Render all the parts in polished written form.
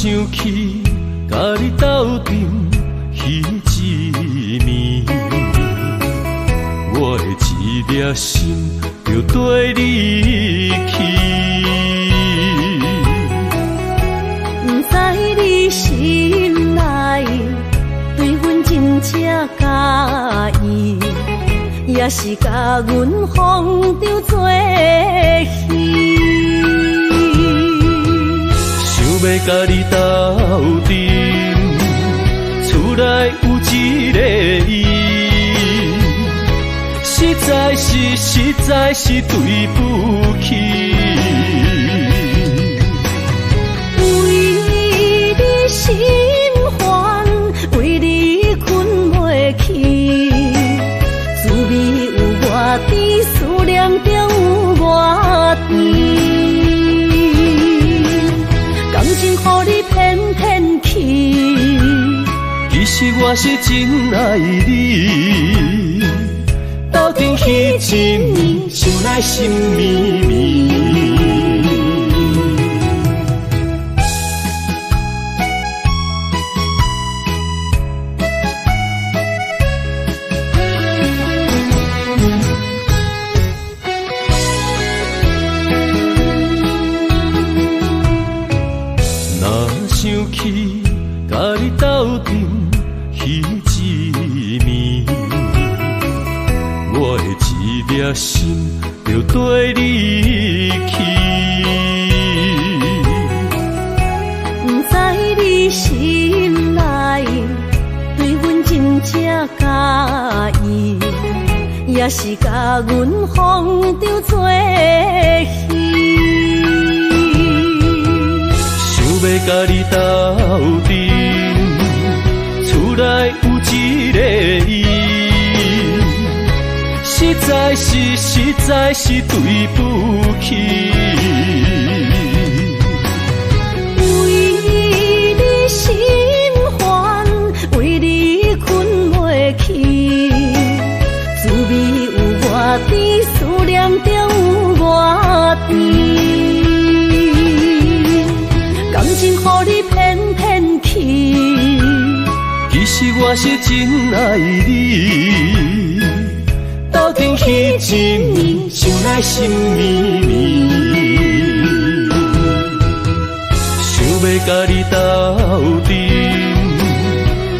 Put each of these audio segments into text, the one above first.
想起甲你斗阵彼一暝，我的一粒心就跟你去。不知你心内对阮真正介意，也是甲阮放着做戏。想要甲你斗阵，厝内有一个伊，实在是对不起。为你心烦，为你困袂去，滋味有偌甜，思念就有偌甜。感情予你骗骗去，其实我是真爱你。斗阵彼一暝，想来心绵绵。想起甲你斗阵彼一暝，我的一粒心就跟你去。不知你心内对阮真正介意，也是甲阮放着做戏。要甲你斗阵，厝内有一个伊，实在是对不起。为你心烦，为你困袂去，滋味有偌甜，思念就有偌甜。感情予你骗骗去，其实我是真爱你。斗阵彼一暝，想来心绵绵。想要甲你斗阵，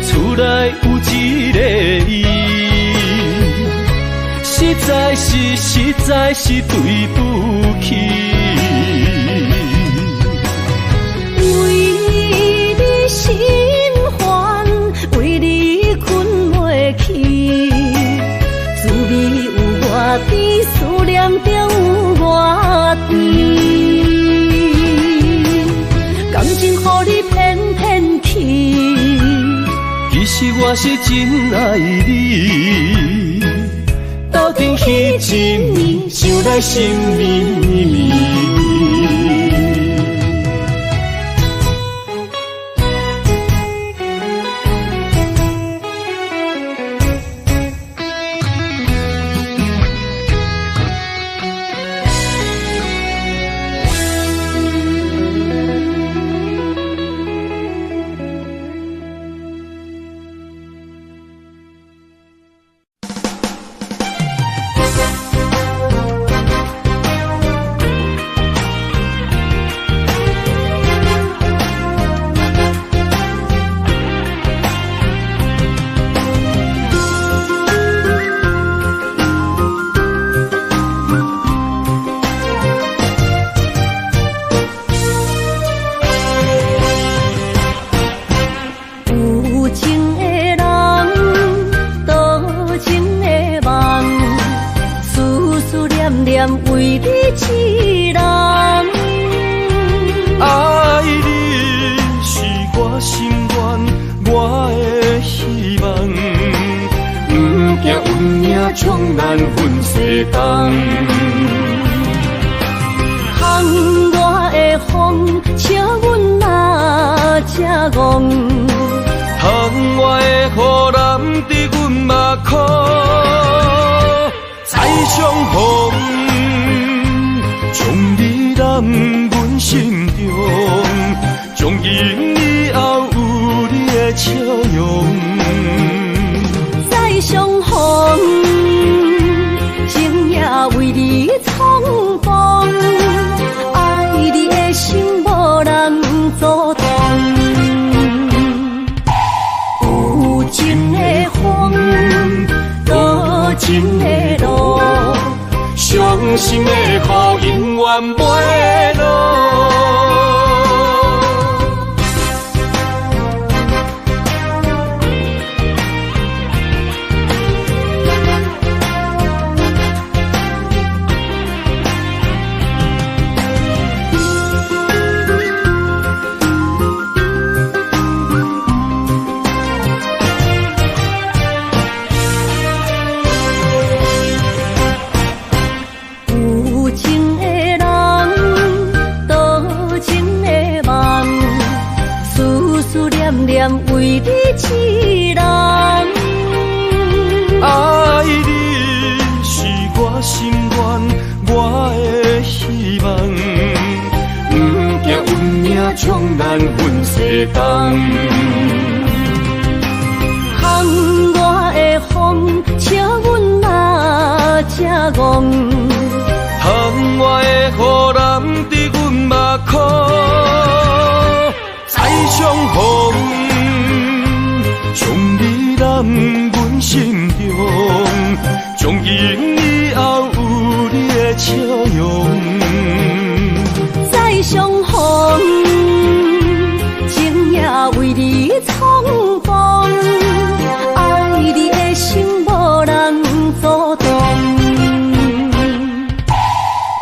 厝内有一个伊，实在是对不起。心烦，为你困袂去，滋味有偌甜，思念就有偌甜。感情予你骗骗去，其实我是真爱你。斗阵彼一暝，想来心绵绵。为你痴人，爱你是我心愿，我的希望。不惊运命冲咱分世东，窗外的风笑阮哪只戆，窗外的雨淋伫阮目眶，再相逢。将你揽阮心中，将因情的路，伤心的雨永远袂落。为你一人，爱你是我心愿，我的希望，不惊运命冲咱分世东。风我的风，笑阮哪只戆？窗外的雨淋伫阮目眶，再相逢。将你揽阮心中，从今以后有你的笑容。再相逢，情也为你冲锋，爱你的心无人阻挡。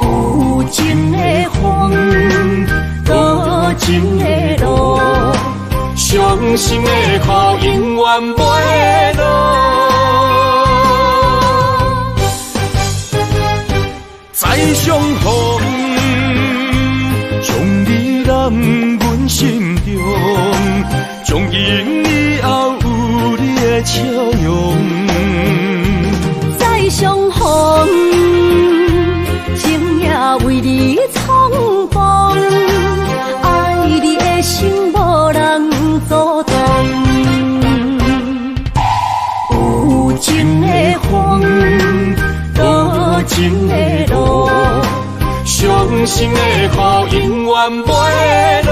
有情的风，多情的路。伤心的雨永远袂落，再相逢，将你揽阮心中，从今以后有你的笑容。再相逢，情也为你冲锋，爱你的心无人阻挡。有情的风，多情的路，伤心的雨永远袂落。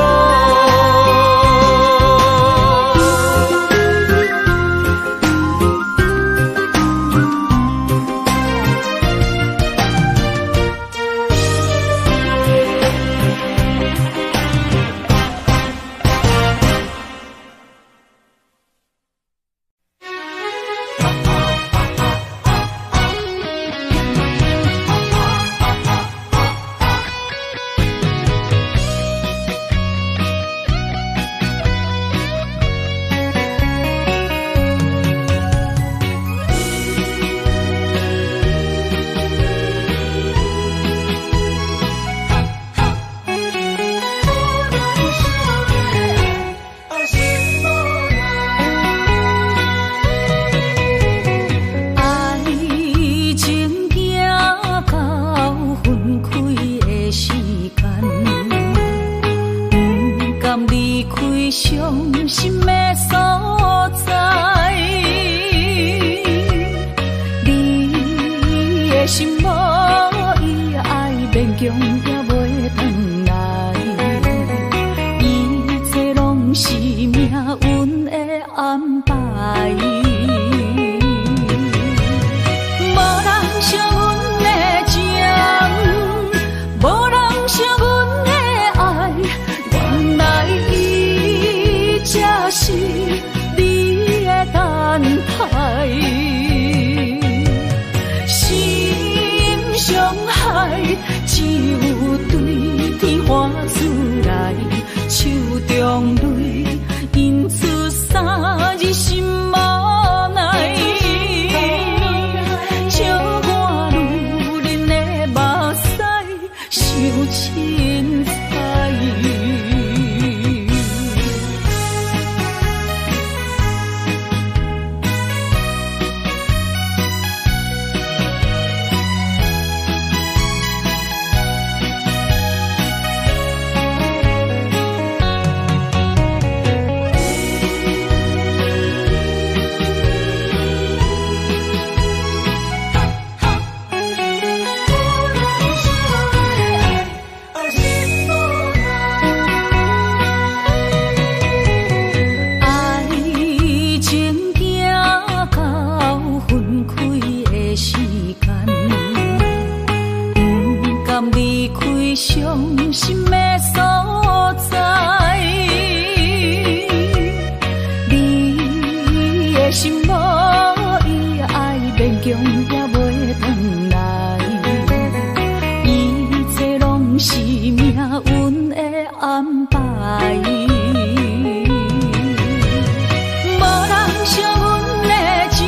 无人惜阮的情，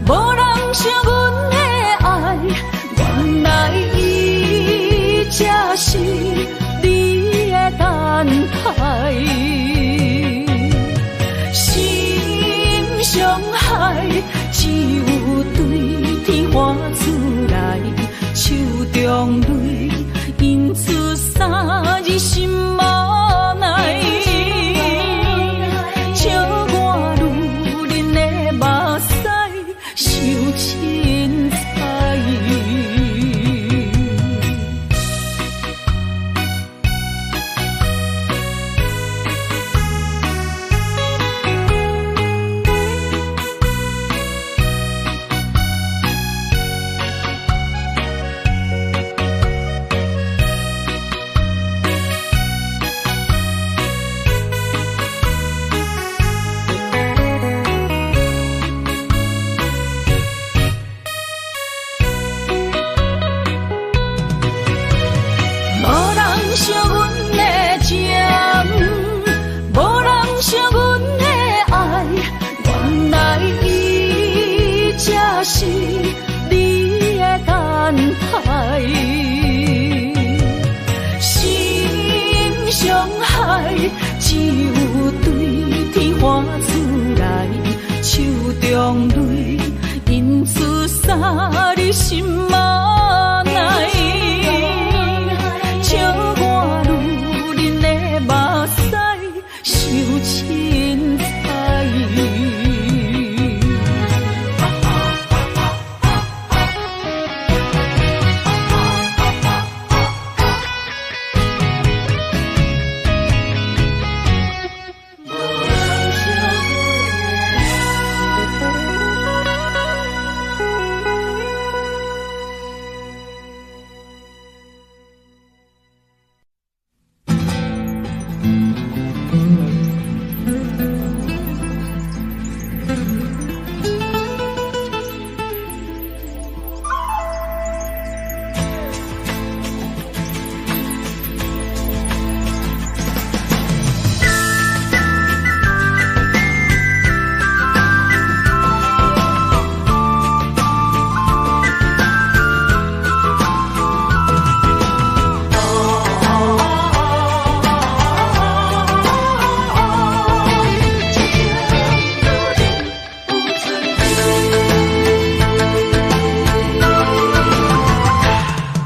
无人惜阮的爱，原来伊才是你的等待。心伤害，只有对天花出来，手中泪印出三字心无奈。笑我女人的目屎受凊彩。惜阮的情，无人惜阮的爱，原来伊才是你的等待。心伤害，只有对天花出来，手中泪印出三字心无奈。受凊彩。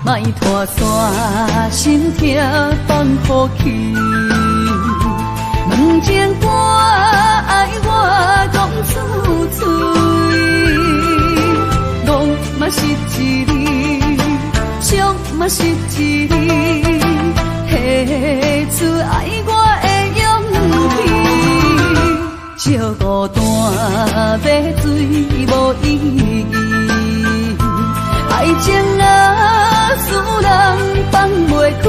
莫拖山心痛放乎去，问情歌爱我讲出嘴，戆嘛是一字，伤嘛是一字，提出爱我的勇气，笑孤单要醉无意义，爱情啊。使人放袂开，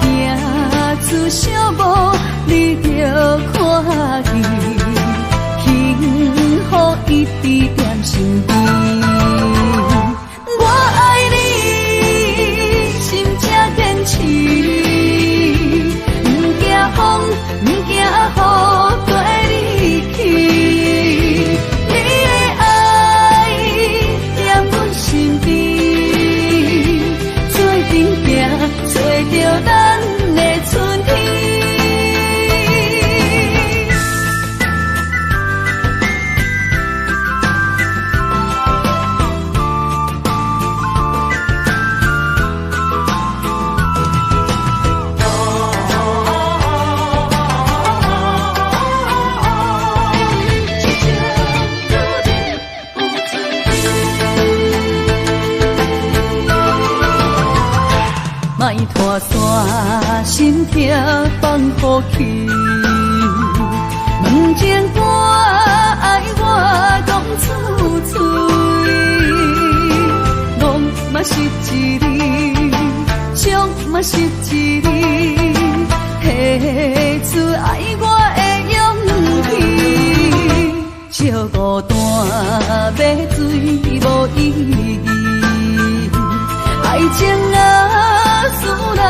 行出小步你着看见，幸福一直踮身边。我爱你，心正坚持，不惊风，不惊雨跟你去。找着咱的春天。莫拖山心痛放乎去，问情歌爱我讲出嘴，戆嘛是一字，伤嘛是一字，提出爱我的勇气，笑孤单要醉无意义，爱情啊。使人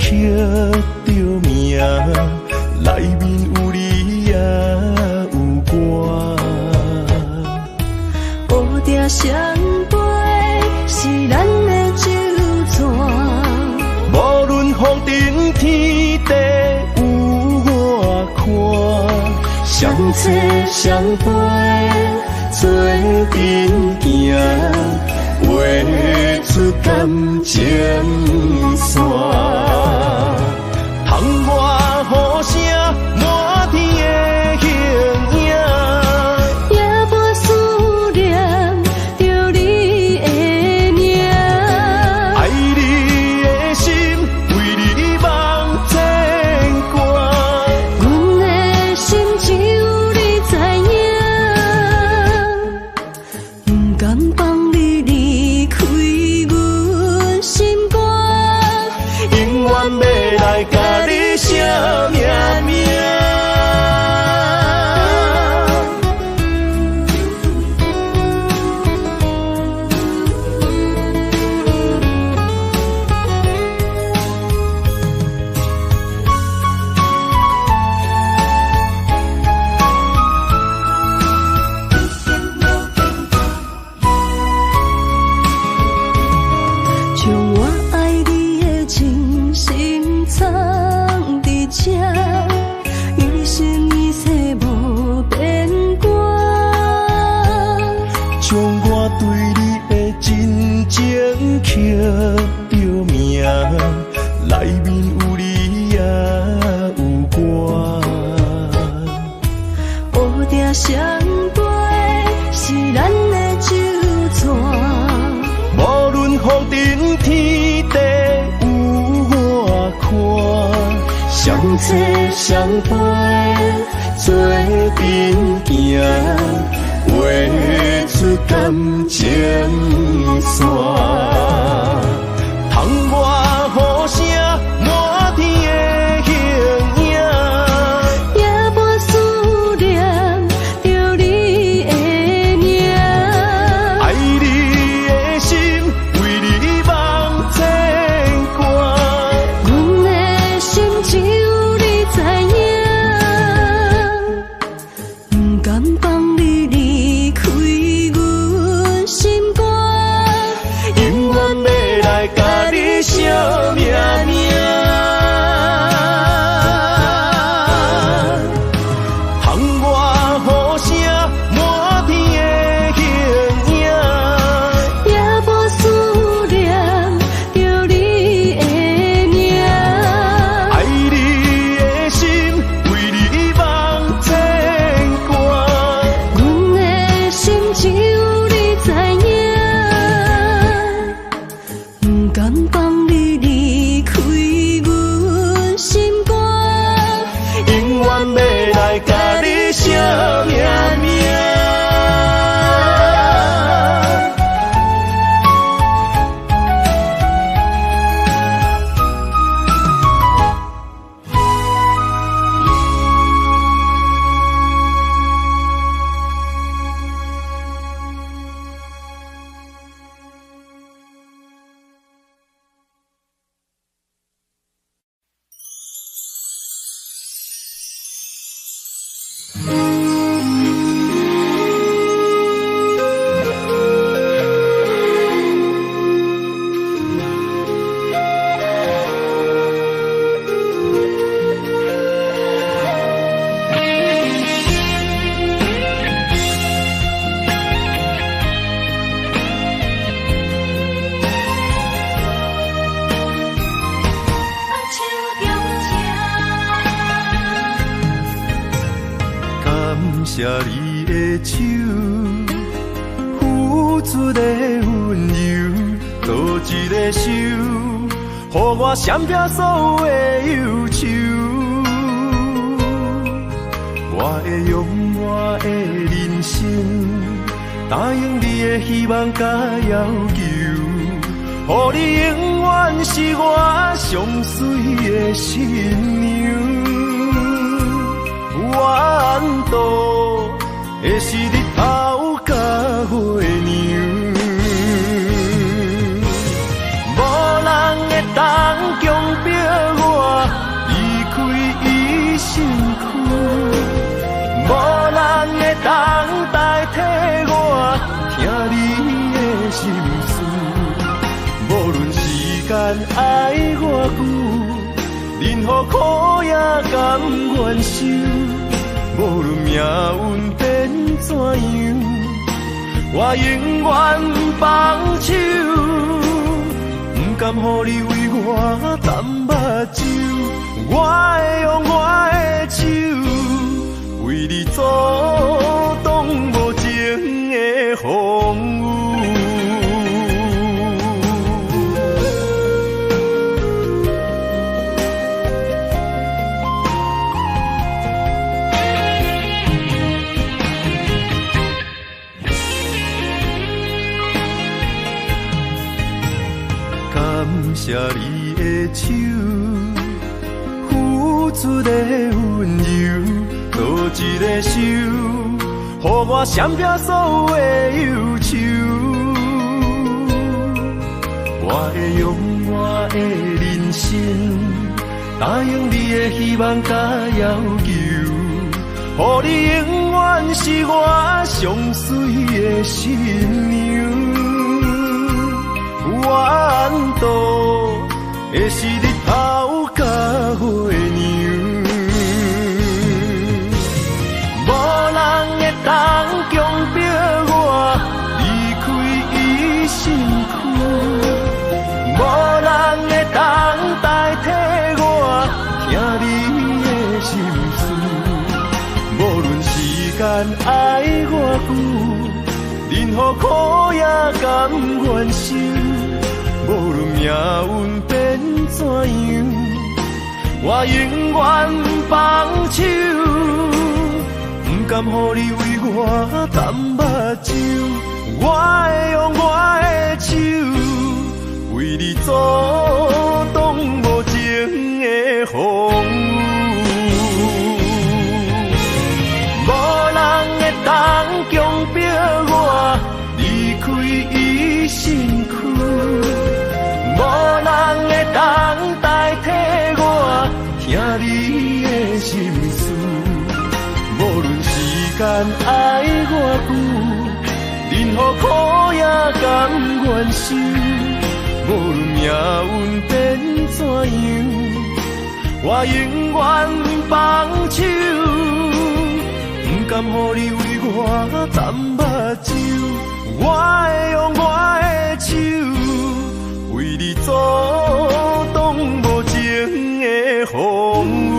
着名，内面有你也有我。乌蝶双飞是咱的酒泉，无论风顶天地有我看，相扯相陪做阵行，画出感情线。窗外雨声满天的形影，也无思念着你的名。爱你的心为你梦牵挂，阮的心只有你知影，不甘放你离开阮心肝，永远要来甲你写名名。将我爱你的真心藏伫这，一生一世无变卦。将我对你的真情刻着名，内面有你也有我。乌蝶双飞是咱的酒泉，无论风顶天地有我看，相扯相陪做阵行，画出感情线。窗外雨声满天的形影，也无思念着你的名。爱你的心为你梦牵挂，阮的心只有你知影，不甘放你离开阮心肝，永远要来甲你写名名。窗外雨声满天的形影，也无思念着你的名。爱你的心为你梦牵挂，阮的心只有你知影，不甘放你离开阮心肝，永远要来甲你写名名。感谢你的手，付出的温柔，多一个手，予我闪避所有的忧愁。我会用我的人生，答应你的希望甲要求，予你永远是我上水的新娘。缘路会是日头甲月亮，无人会当强迫任何苦也甘愿受，无论命运变怎样，我永远放手，不甘予你为我淡目睭，我会用我的手，为你阻挡无情的风雨。感谢你的手，付出的温柔，多一个手，予我闪避所有的忧愁。我会用我的人生，答应你的希望甲要求，予你永远是我上水的新娘。缘道会是日头甲月亮，无人会当强迫我离开伊身躯，无人会当代替我听你的心事。无论时间爱我久，任何苦也甘愿受。无论命运变怎样，我永远放手，不甘予你为我淡目睭，我会用我的手，为你阻挡无情的风雨。无人会当强迫我离开伊身躯。无人会当代替我听你的心事，无论时间爱我久，任何苦也甘愿受，无论命运变怎样，我永远放手，不甘予你为我淡目睭，我会用我的手，为你阻挡无情的风雨。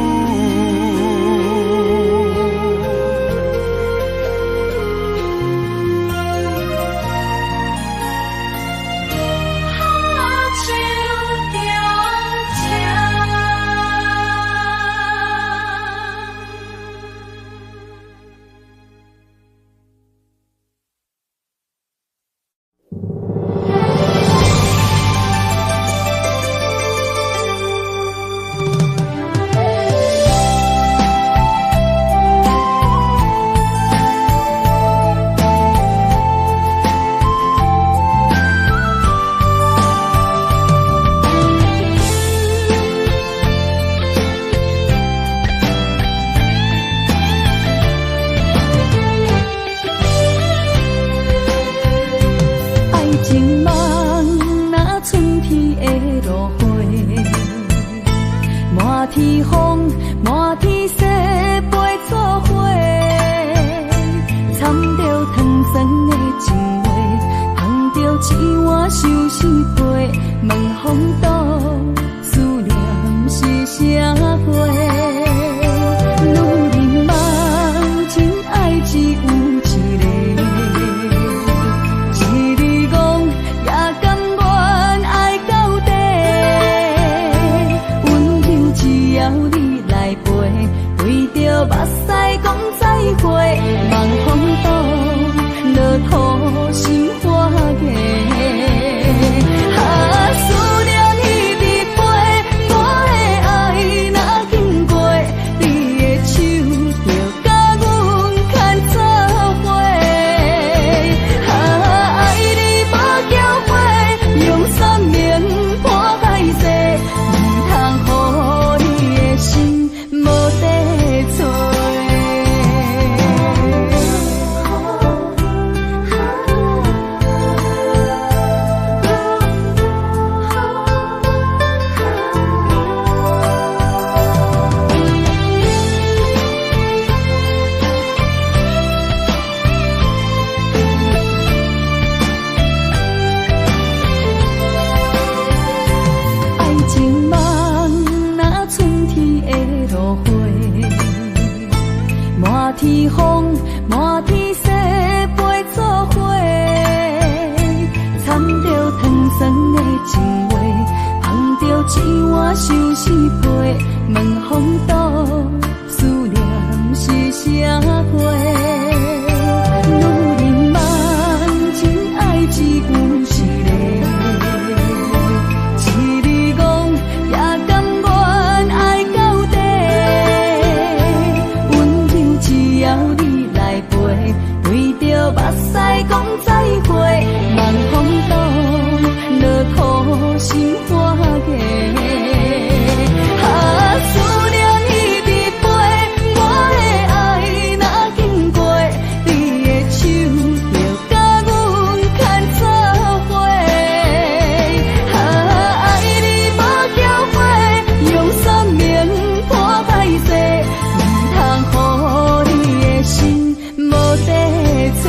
天风，满天雪，飞错花，掺着糖酸的情话，捧着一碗相思杯，问风岛思念是啥货？女人梦情爱只有一个，一字讲也甘愿爱到底。只要你来陪，为着目屎讲再会，望风岛落土心花芽。思念彼日飞，我的爱若经过，你的手就甲阮牵做伙。爱你无交汇，用生命破海誓，唔通予心无地找。天风，满天雪，陪做伙，掺着糖酸的情话，捧着一碗相思杯，问风度，思念是啥货？女人梦，真爱只有一个，一字讲也甘愿爱到底，温柔只要你来陪，对着目屎讲再会，望风度，落土心花嫁。思念一直飞，我的爱若经过，你的手就甲阮牵做伙。爱你无后悔，用生命破歹势，唔通予你的心无地找。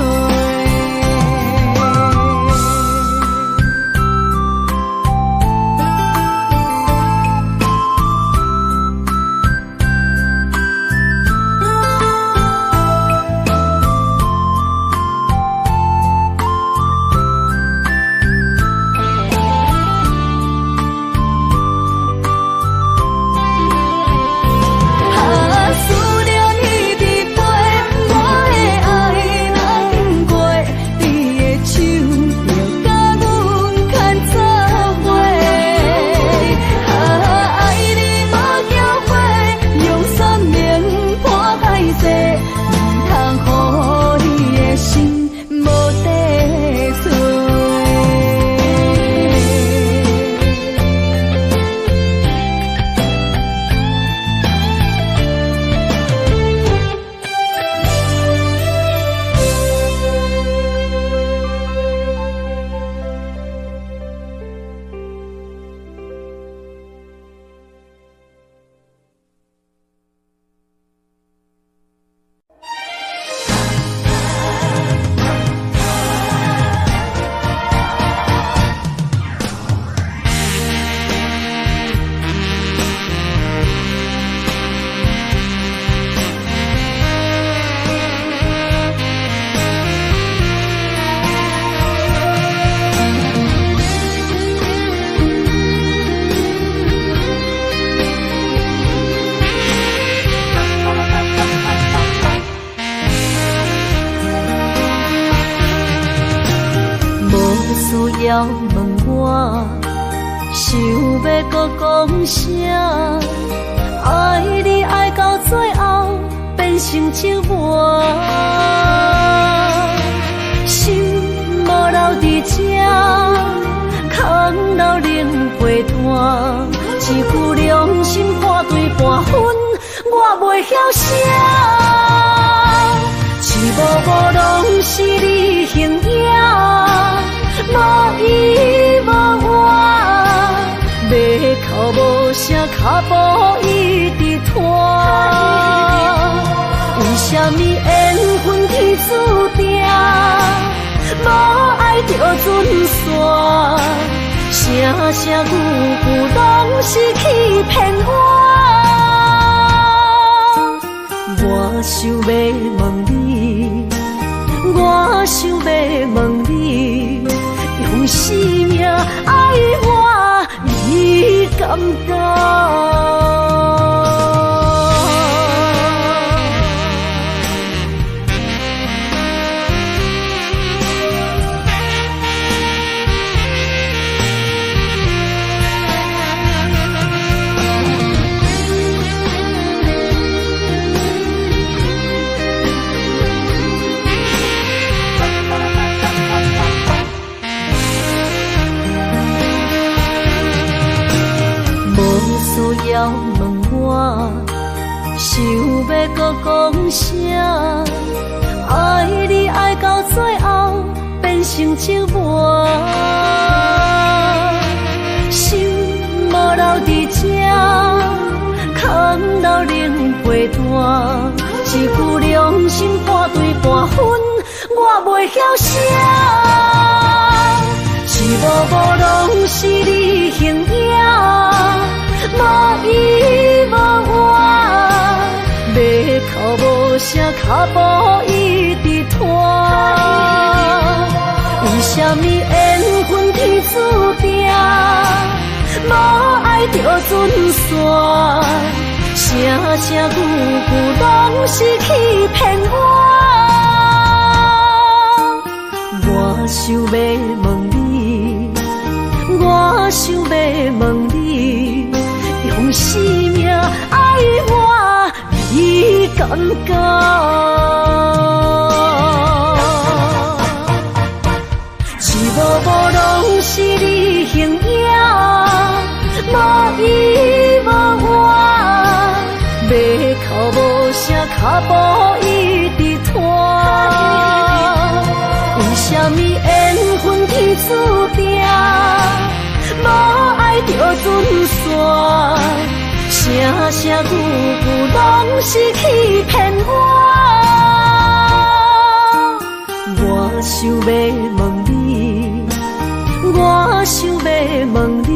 要问我，想要搁讲啥？爱你爱到最后变成寂寞，心无留伫这，空留冷陪伴。一句良心半对半分，我袂晓写。一幕幕拢是你形影。无依无我，要哭无声，脚步一直拖。为什么缘分天注定，无爱就准线？声声句句拢是欺骗我。我想要问你，我想要问你。用生命爱我，你敢当？要问我，想要搁讲啥？爱你爱到最后变成寂寞，心无留伫这，空留冷陪伴。一句良心半对半分，我袂晓写。一幕幕拢是你形影。无依无我，要哭无声，脚船线，声声句句拢是欺骗我。我想要问你，我想要问你，用生命爱我，你敢讲？无无拢是你形影，无依无我，要哭无声，脚步一直拖。为什么缘分天注定，无爱就船线，声声句句拢是欺骗我。我想要问你，我想要问你，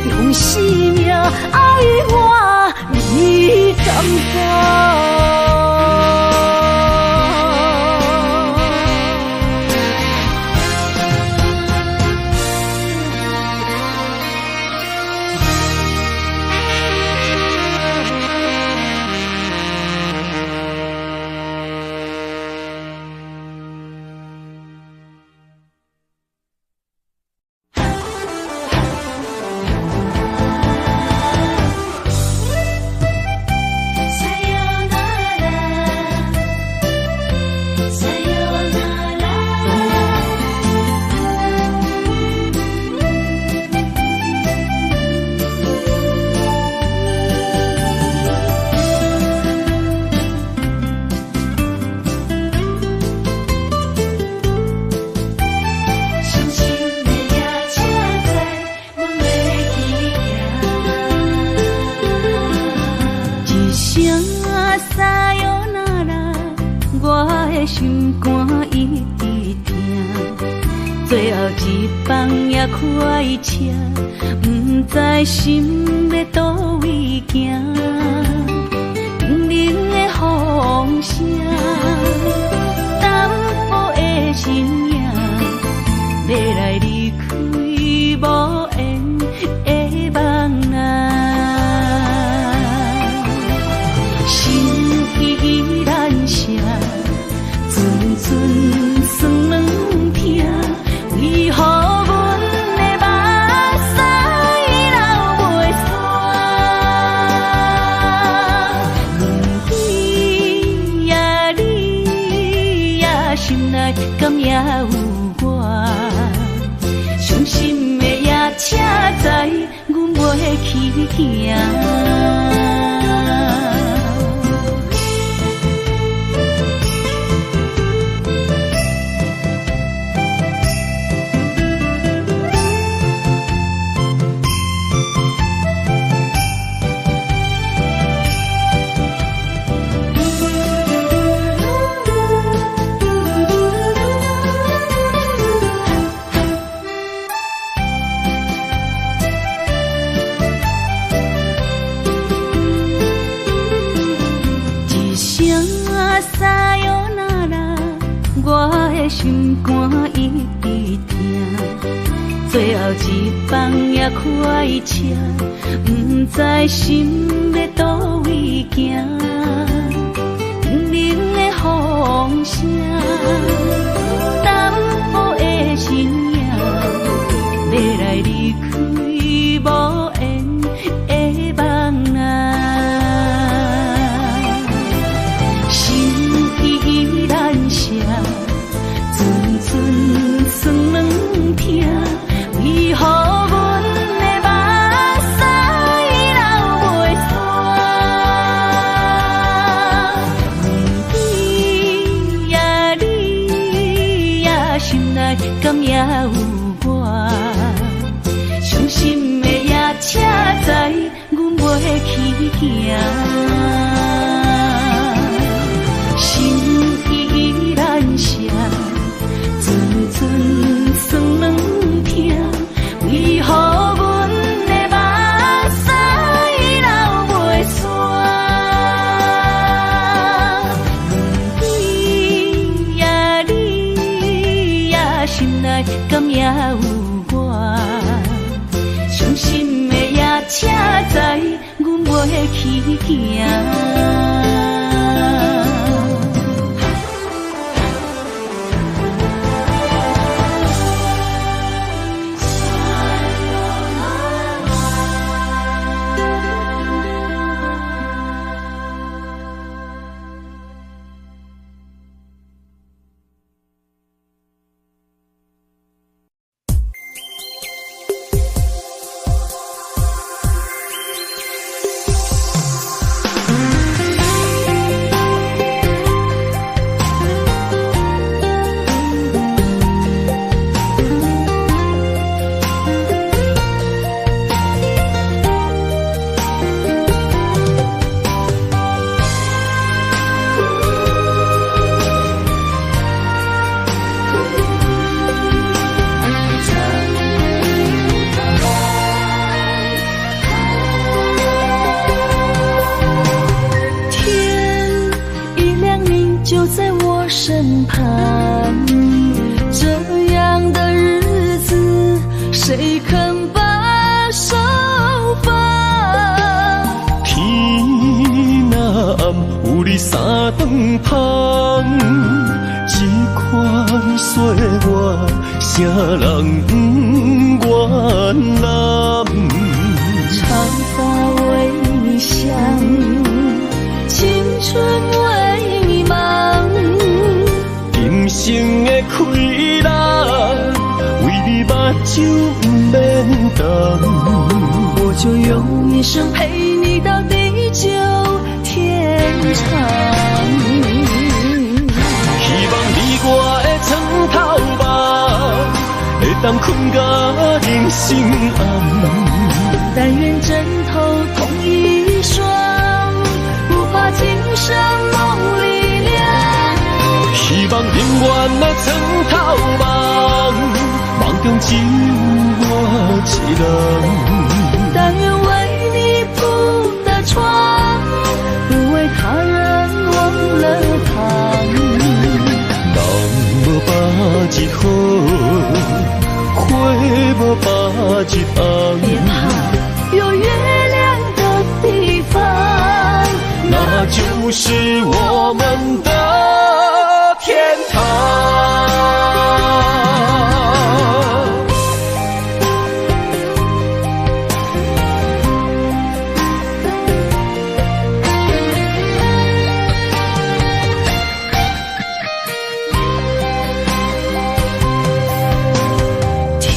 用生命爱我，你敢讲？心肝一直疼，最后一放也开车，不知心要倒位行。冷冷的风声，淡薄的身影，要来离开无缘的梦啊，心依然舍。阵酸软痛，为何阮的目屎流袂煞？问你呀，你呀，心内敢也有我？伤心的也请知，阮袂去行。心肝一直疼，最后一放也开车，不知心要倒位行。冷冷的风声，淡薄的身影，要来离开无缘的梦啊，心依然舍。阵酸软痛，为何阮的目屎流袂煞？问你呀，你呀，心内敢也有我？伤心的也请知，阮袂去行。心依然舍。阵酸软痛，为何阮的目屎流袂煞？问你呀，你呀，心内敢也有我？伤心的也请去行。身旁，这样的日子谁肯把手放？天若暗，有你三顿香，这款岁月，谁人不愿揽？长发为你香，青春为你忙。今生的快乐，为你目睭不免干。我就用一生陪你到地久天长。希望你我的床头梦，会当困到人心暗。但愿枕头同一双，不怕今生梦里凉。希望永远的床头梦，梦中只有我一人。但愿为你铺的床，不为他人忘了躺。人无百日好，花无百日红。别怕，有月亮的地方，那就是我们的天堂。天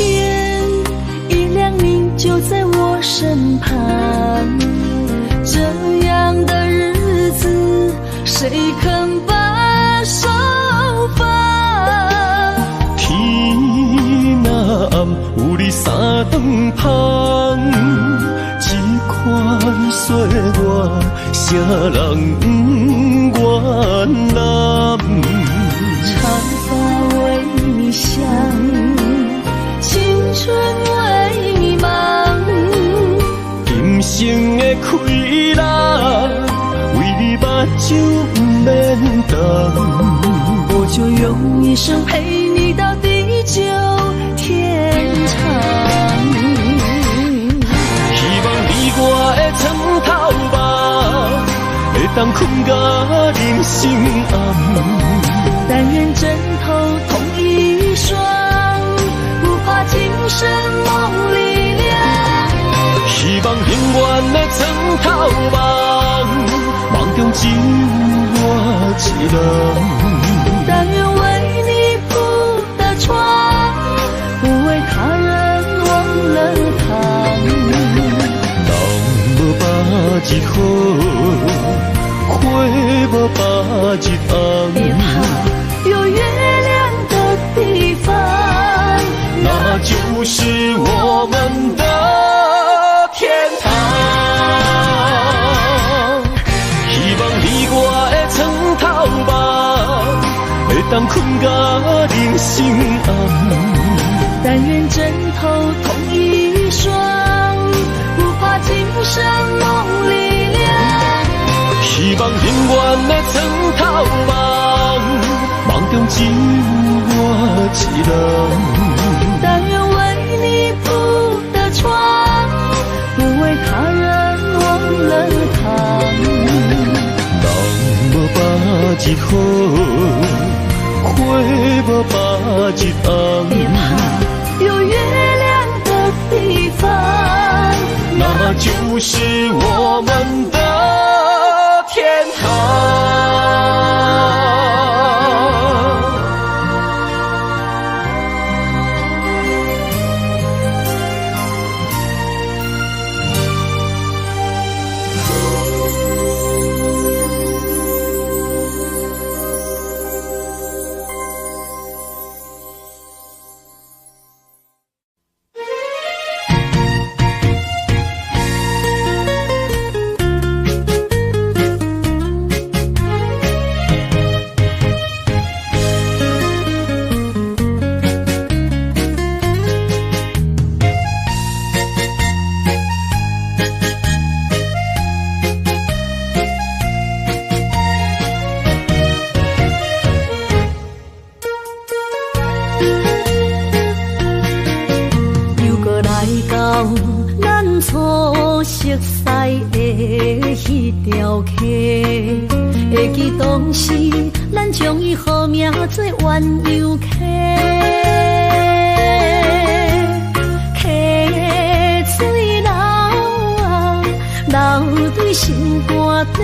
一亮，你就在我身旁，这样的日子谁肯把手放？天若暗，有你三顿香，这款岁月，谁人不愿揽？长发为你香，青春为你忙。今生的快乐，为你目睭不免干。我就用一生陪你到地久天长。希望你我的床头梦，会当困到人心暗。但愿枕头同一双，不怕今生梦里凉。希望永远的床头梦，梦中只有我一人。但愿为你铺的床，不为他人忘了躺。人无百日好，花无百日别红。怕，有月亮的地方，那就是我们的天堂。希望你我的床头梦，会当困到人心暗。但愿枕头同一双，不怕今生梦里凉。希望永远的床头梦，梦中只有我一人。但愿为你铺的床，不为他人忘了躺。日好，花无把日红。别怕有月亮的地方，那就是我们的天堂。会记当时，咱将伊好名做鸳鸯溪，溪水流啊，流对心肝底。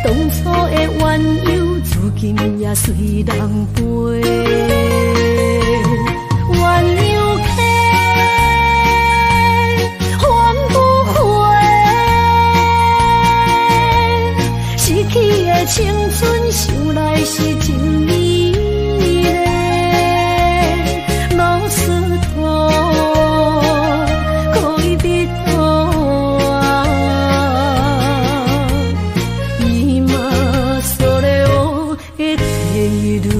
当初的鸳鸯，至今也随人陪。鸳鸯溪。青春想来是真美丽，老师徒可以比图啊，伊嘛所了的地路。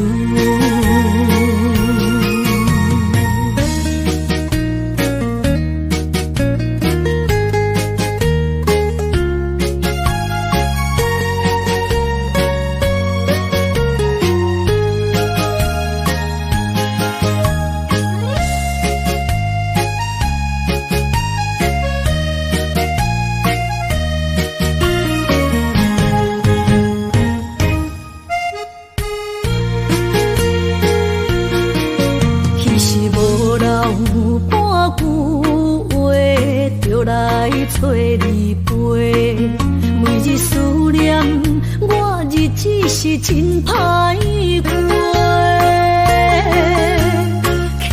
找你陪，每日思念，我日子是真歹过。溪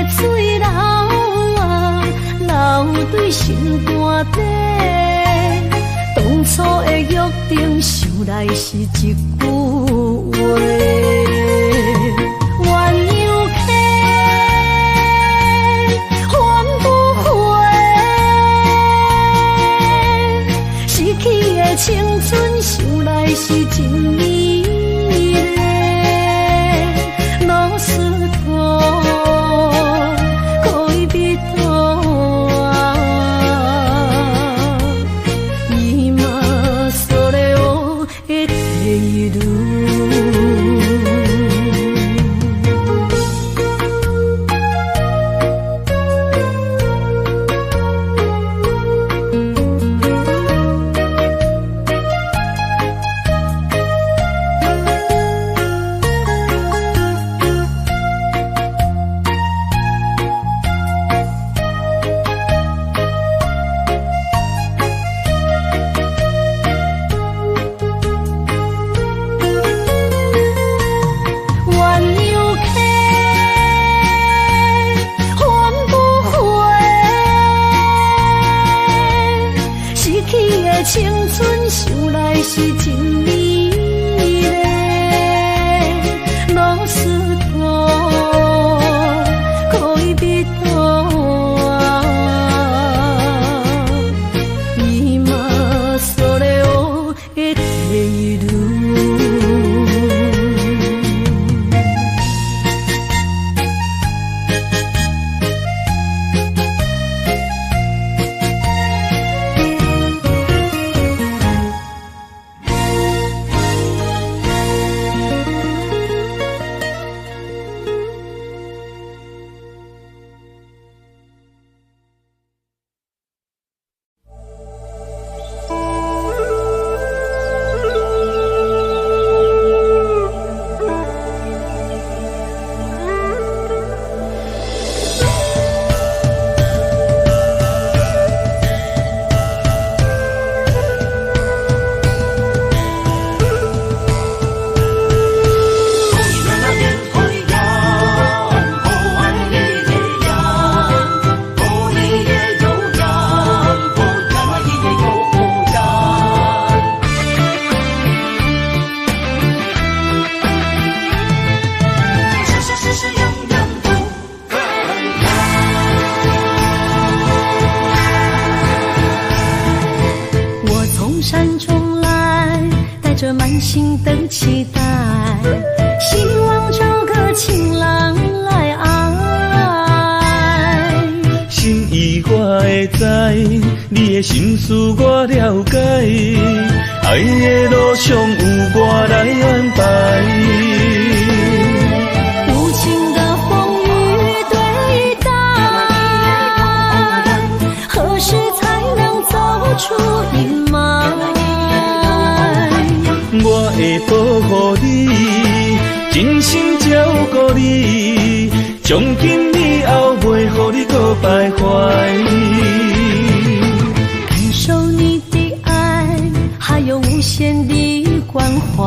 水流啊，流对心肝底。当初的约定，想来是一句话。青春想来是真美丽，老师徒可以比图啊，伊嘛所了的地路。青春想来是真美丽，老师徒可以比图啊，伊嘛所了的地路。从山中来，带着满心的期待，希望找个情郎来爱。心意我会知，你的心思我了解，爱的路上有我来安排。无情的风雨对待，何时才能走出阴霾？我会保护你，真心照顾你，从今以后袂予你搁徘徊。感受你的爱，还有无限的关怀。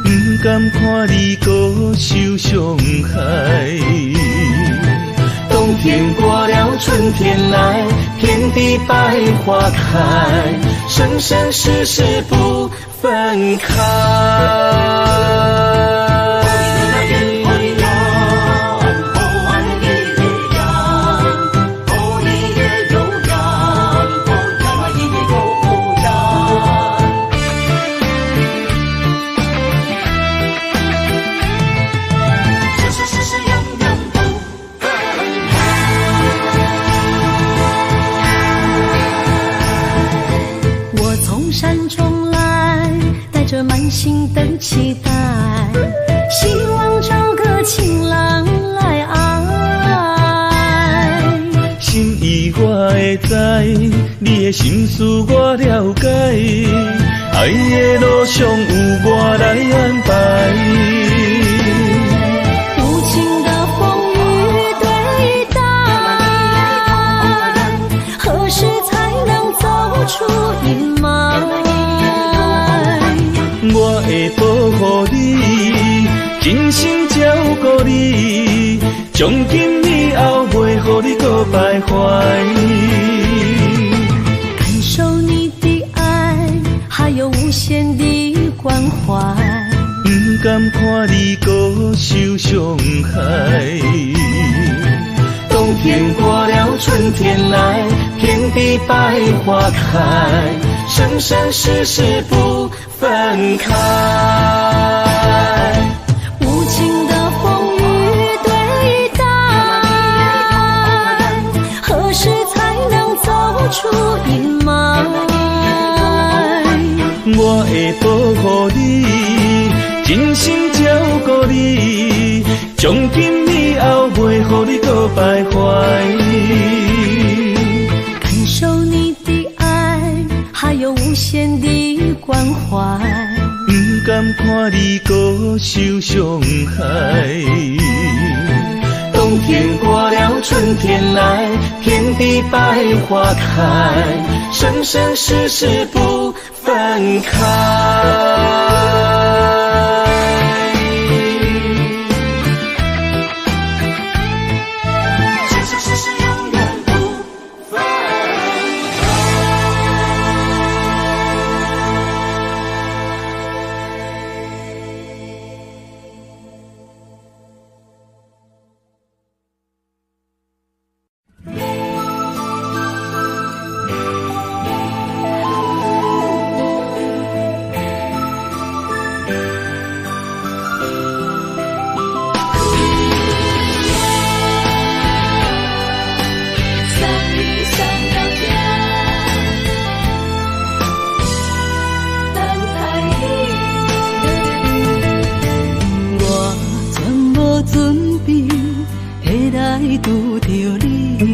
不甘看你搁受伤害。冬天过了，春天来，遍地百花开，生生世世不分开。满心的期待，希望找个情郎来爱。心意我会知，你的心思我了解，爱的路上有我来安排。无情的风雨对待，何时才能走出阴霾？我会保护你，真心照顾你，从今以后袂予你搁徘徊。感受你的爱，还有无限的关怀。不甘看你搁受伤害。冬天过了，春天来，遍地百花开，生生世世不分开。无情的风雨对待，何时才能走出阴霾？我会保护你，真心照顾你，从今以后袂予你搁徘徊。感受你的爱，还有无限的关怀。不甘看你搁受伤害。冬天过了，春天来，遍地百花开，生生世世不分开。拄着你，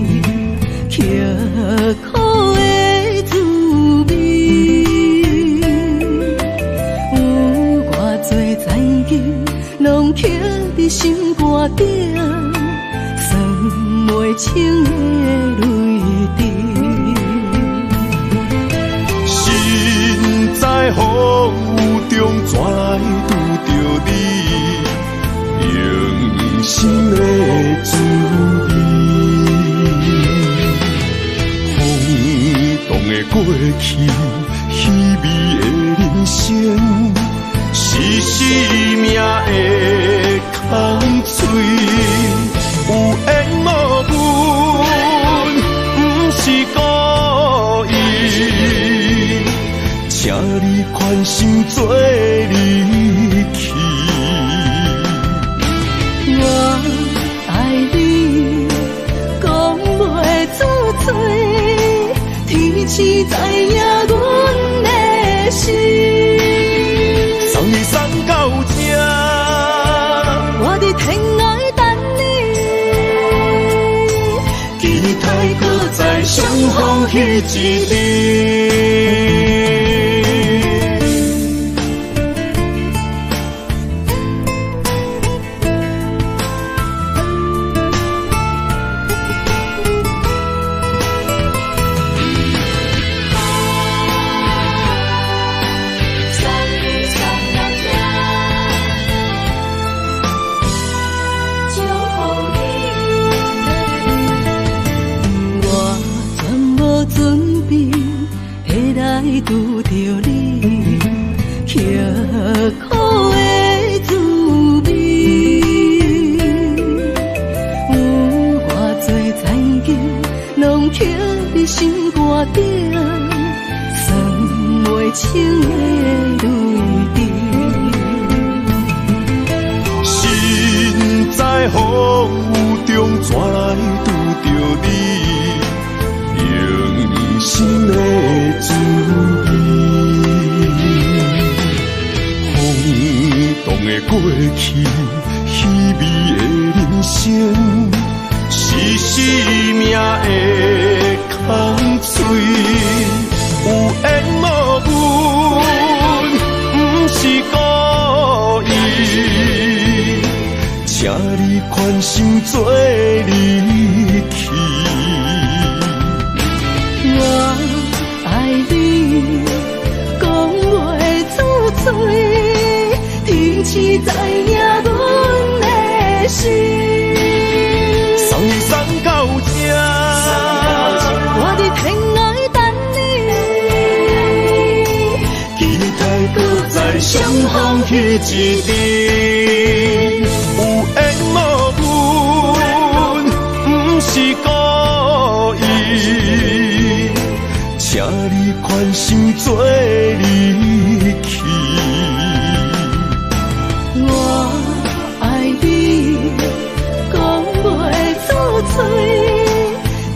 刻苦的滋味，有偌多知己，拢刻伫心肝顶，算袂清的泪滴。心在风雨中，怎来拄着你？用心的滋味，轰动的过去，稀微的人生，是生命的空嘴，有缘无分，不是故意，情款心做离去。我爱你，讲袂出嘴，天赐知影阮的心。送你送到这，我伫天涯等你，期待搁再相逢彼一日。拄着你，刻苦的滋味，有偌多残球，拢刻伫心肝顶，算袂清的泪滴。心在风雨中，怎来拄着你？用心的滋味，风动的过去，稀微的人生，是生命的空嘴，有缘无分，不是故意，请你宽心做离去。我爱你，讲袂出嘴，天赐知影阮的心。送你送到这，我伫天涯等你，期待搁再相逢彼一日。有缘无分，不是故意，请你宽心做离去。我爱你，讲袂出嘴，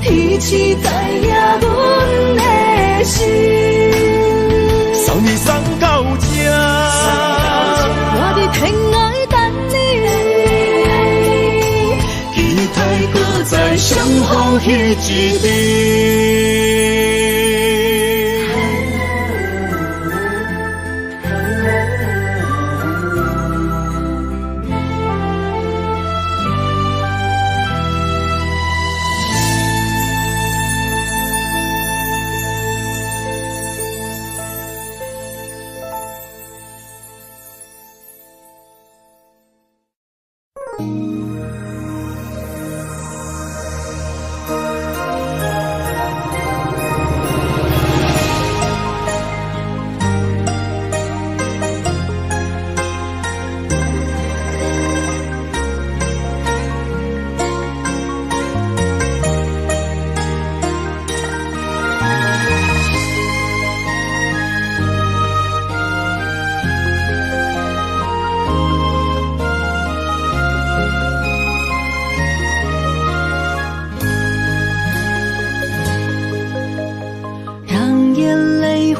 天赐知影阮的心。送你送到这，我伫天涯等你，期待搁再相逢彼一日。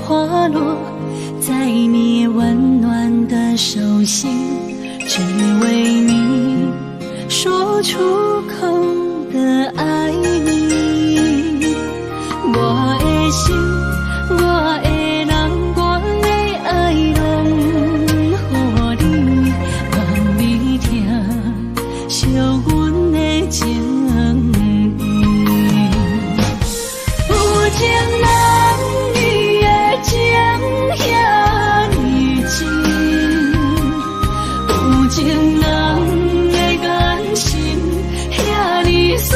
花落在你温暖的手心，只为你说出口的爱你。我的心，我的人，我的爱拢予你，望你听惜阮的情意。有情人伊的情遐尼深，有情人的眼神遐尼水。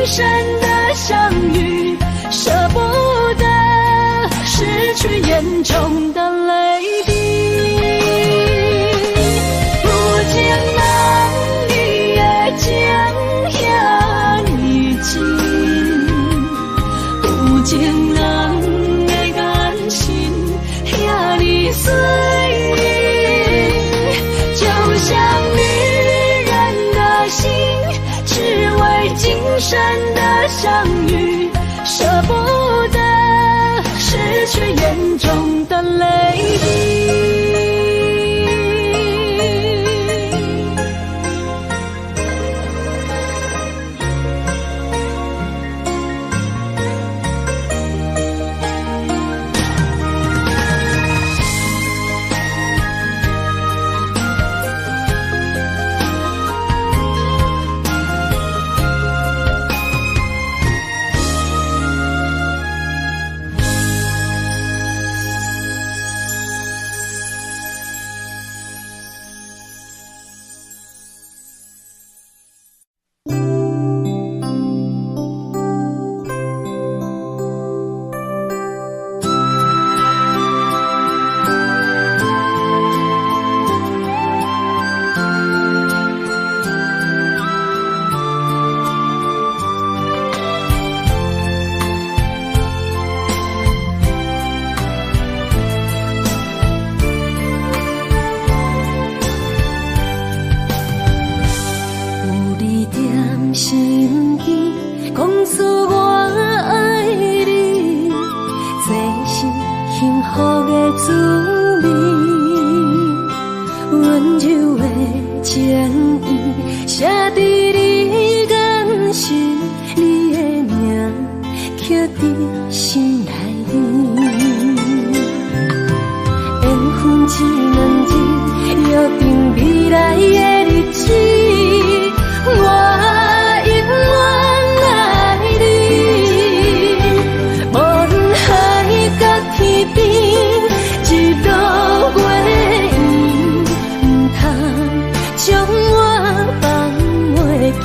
生的相遇，舍不得失去眼中的泪滴。有情人你的情遐呢真，有情人的眼神遐呢水，就像女人的心，只为今生的相遇，舍不得失去眼中的泪滴。身边，讲出我爱你，这是幸福的滋味。温柔的情意，写在你眼神，你的名刻在心内面。缘分一两日，约定未来的日子。我永远爱你，无论海角天边，日落月圆，不通将我放袂记。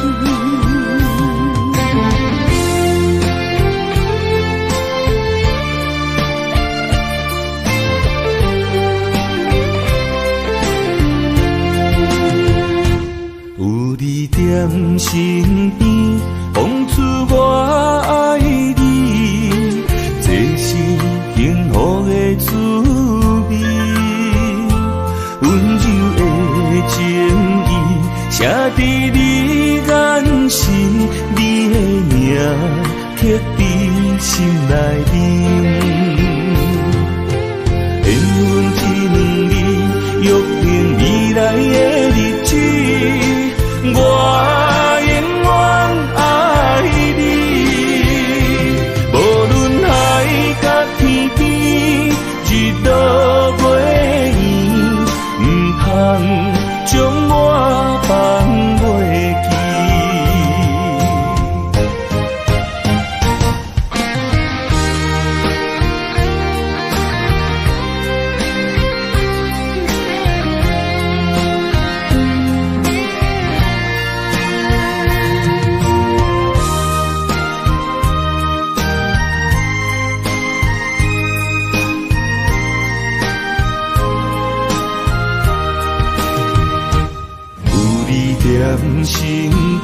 身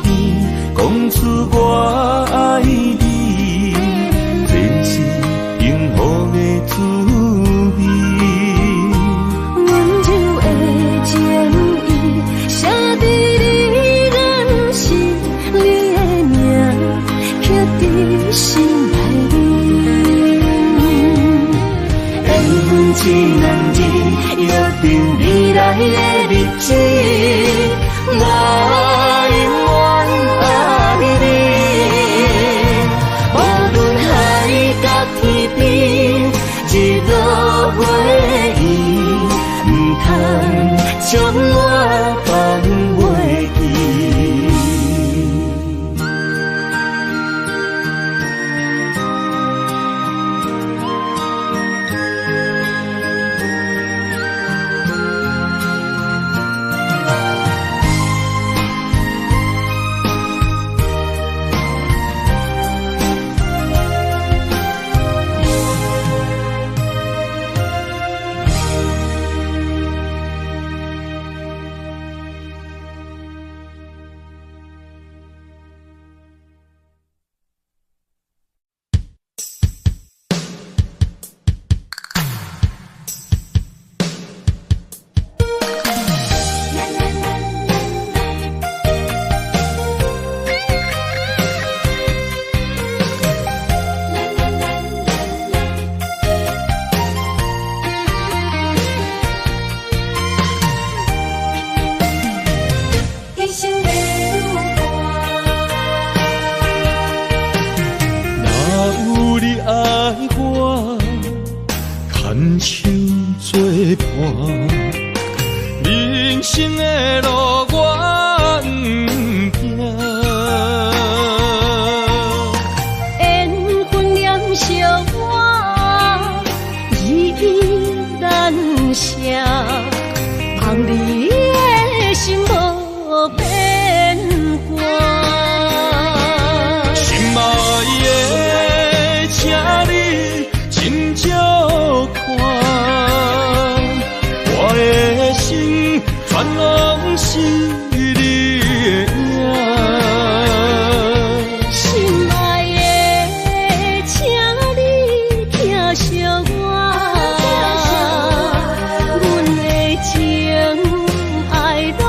边讲出我爱你，这是幸福的滋味。温柔的情意，写在你眼神，你的名刻在心内面。缘分一两日，约定未来的日子。我永远爱你，无论海角天边，日落月圆，不通将我放袂记。生的路我不行，缘分念惜我依然舍，望你的心无变卦。心爱的，请你斟酌看，我的心全拢是你的影。心爱的，请你疼惜我，阮的情爱拢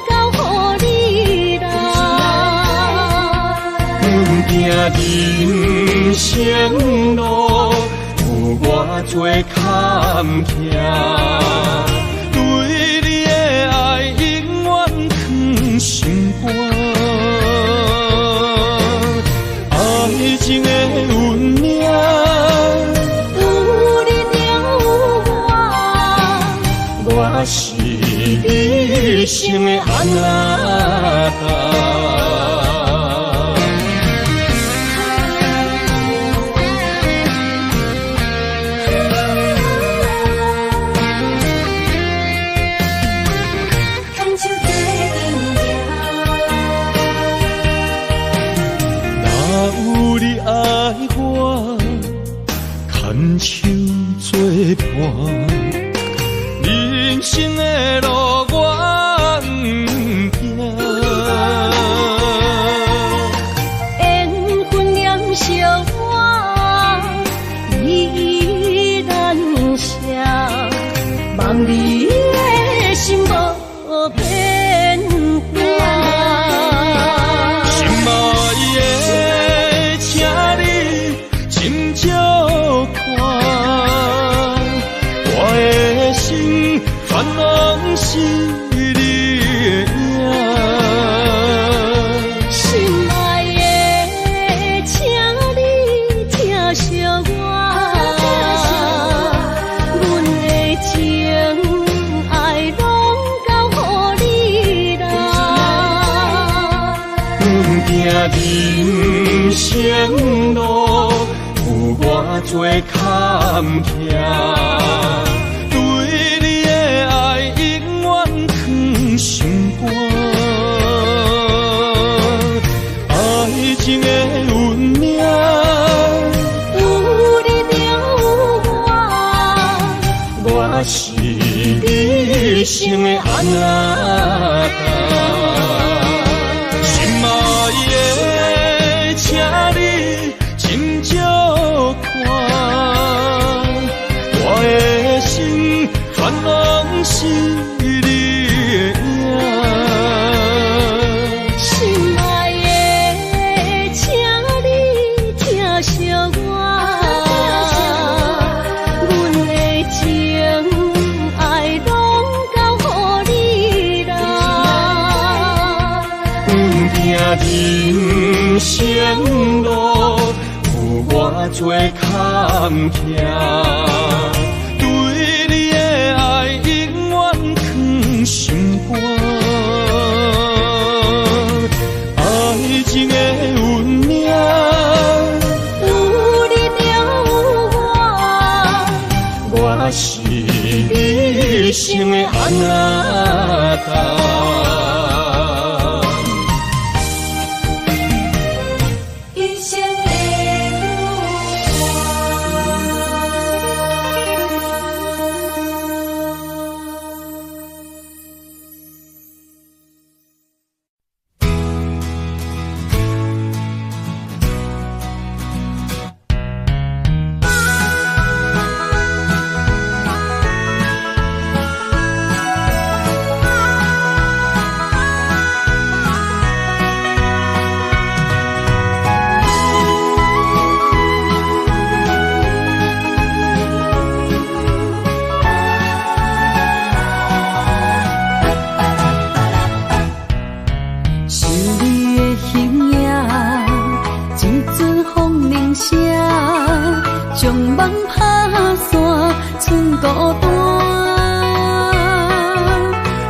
交予你啦。阮行人生路，有偌多坎坷，对你的爱永远藏心肝。爱情的运命，有你了我是你生的安那达。牵手作伴，人生的路我不行，缘分念惜我依然舍，望你的心无变卦。心爱的，请你斟酌看，我的心全拢是你的影。心爱的，请你疼惜我，阮的情爱拢交予你啦。阮行人生路，有偌多坎坷，对你的爱永远藏心肝。爱情的运命，有你了我是你生的安那达。心爱的，请你斟酌看，我的心全拢是你的影。心爱的，请你疼惜我，阮的情爱拢交予你啦。阮行人生路，有偌多坎坷，对你的爱永远藏心肝。爱情的运命，有你了我是你生的安那达。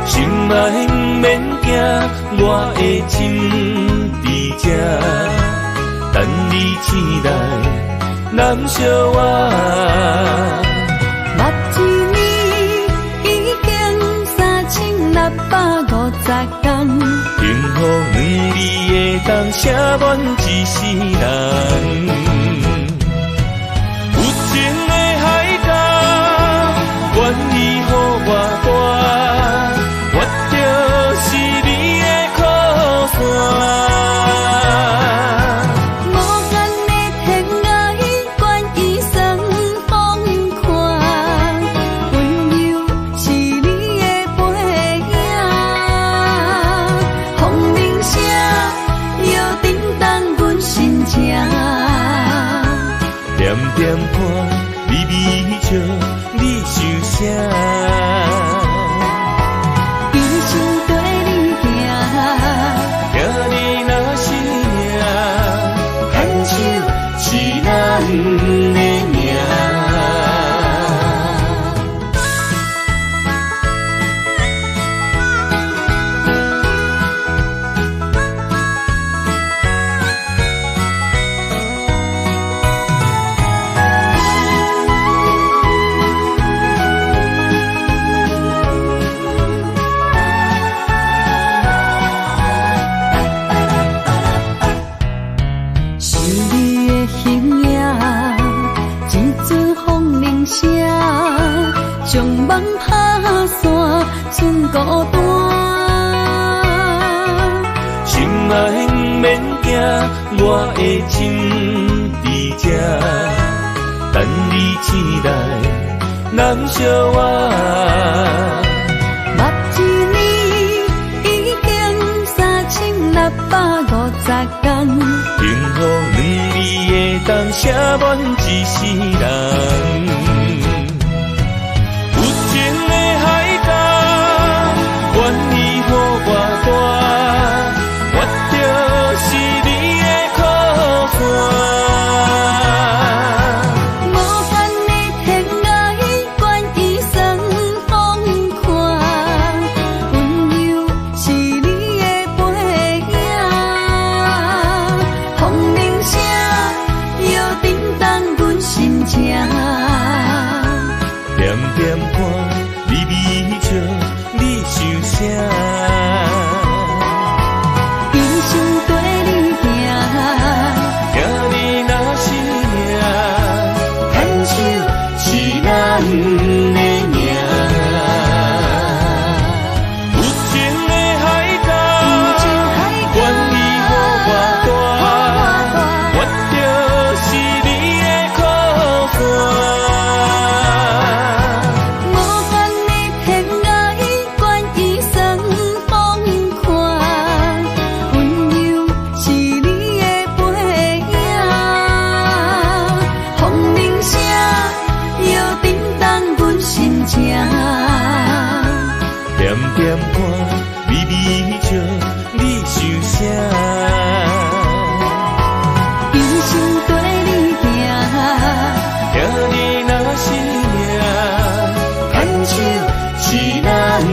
心爱免惊，我的心伫这，等你醒来，难相我。目一年已经3650天，幸福两字会当写满一世人。有情的海角，愿意予我带，我就是你的靠山。无间的天涯，愿意算风看，温柔是你的背影。风铃声摇叮当阮心情，点点看，微微笑，你想啥？一生跟你行，行你若是命，牵手是咱的命。想你的形影，一阵风铃声，将梦拍散，剩孤单。心爱免惊，我的心伫这，等你醒来，难相我。目一年已经3650天，幸福两字会当写满一世人。有情的海角，愿意予我带，我就是你的靠山。无间的天涯，愿意算风看，温柔是你的背影。风铃声摇叮当阮心情，点点看，微微笑，你想啥？一生跟你行，行你若是命，牵手是咱的命。有情的海角，愿意予我带，我就是你的靠山。无间的天涯，愿意算风看，温柔是你的背影。风铃声摇叮当阮心情，点点看，微微笑，你想啥？一生跟你行，行你若是命，牵手是咱的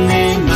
命。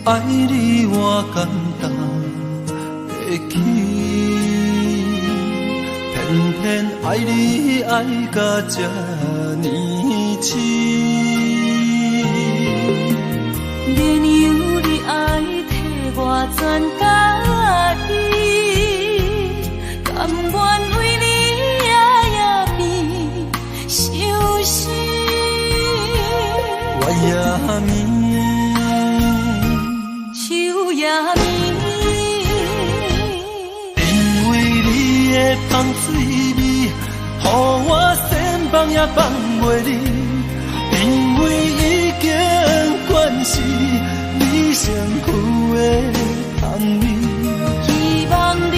爱你我简单会起，偏偏爱你爱到这呢痴。连全甲伊，甘愿为你夜夜眠，相思。我也眠，手也眠，因为你的香水味，予我先放也放袂离。因为已经惯是你身躯的香味，希望你